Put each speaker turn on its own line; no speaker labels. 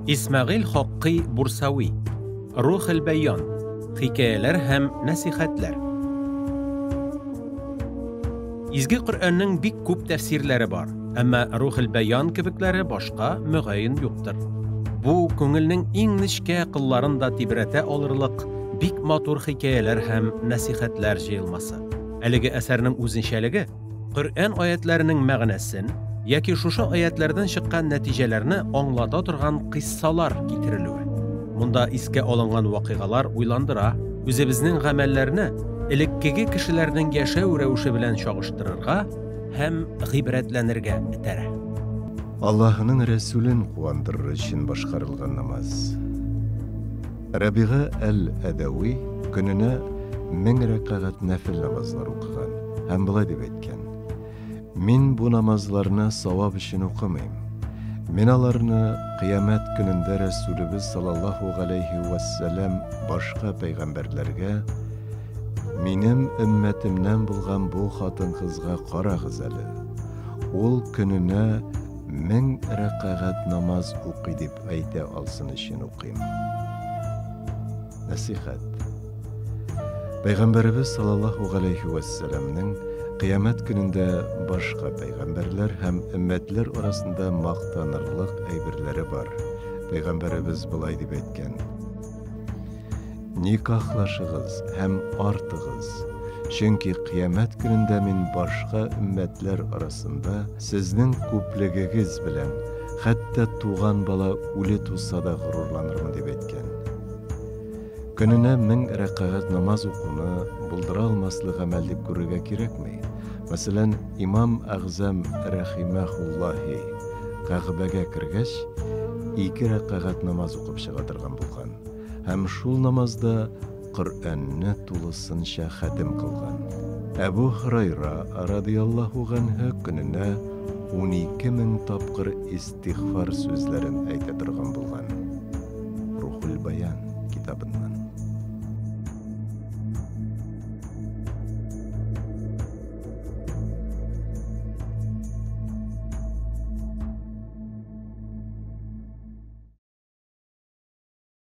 İsmail Hakkı Bursavi, Ruhul Beyan, Hikayeler hem Nasihatler. İzgi Kur'an'ın bik küp tefsirleri var, ama Ruhul Beyan kibikleri başka mügayin yoktur. Bu, köngülnün en nişke kıllarında tibrete alırlık, bik matur hikayeler hem nasihatler jayılması. Әлеге eserinin uzunşeligi, Kur'an ayetlerinin мәгънәсен, яки шушы ayetlerden çıkan neticelerini anlata turgan kıssalar getirilüwi. Munda iske alıngan vakigalar uylandıra, özebizning gamellerini elekkegi kişilerning yaşaw rewişi bilen çağıştırırga hem gibretlenirge itere.
Allah'ın Resulün kuvandırır için başkarılgan namaz. Rabi'a el-Edawi gününe 1000 rekaat nafil namazlar okugan. Hem bulay dep etken. Min bu namazlarını savab için okumayım. Men alarını kıyamet gününde Resulübüz sallallahu aleyhi ve sellem başka peygamberlerge minim ümmetimden bulgan bu hatın kızga karagız eli. Ol gününe 1000 rekaat namaz okuyup ayta alsın için okuyayım. Nasihat. Peygamberimiz sallallahu aleyhi ve sellem'nin kıyamet gününde başka peygamberler hem ümmetler arasında maqtanırlık aybirleri var. Peygamberimiz bulay dep etken. Nikahlaşığız hem artığız. Çünkü kıyamet gününde min başka ümmetler arasında siznin köplegigiz bilen hatta tuğan bala uli tutsa da gururlanırım dep etken. Gününe 1000 rekaat namaz okunu buldıra almaslık amellik görüge kerekmi? Mesela İmam Azam rahimahullahi Ka'bege kirgeç 2 rekaat namaz okup çıgatırgan bulgan. Hem şul namazda Kur'an'ı tulısınca hatim kılgan. Ebu Hurayra radıyallahu anhu gününe 12.000 tapkır istiğfar sözlerin aytadırgan bulgan. Ruhul Beyan kitabından.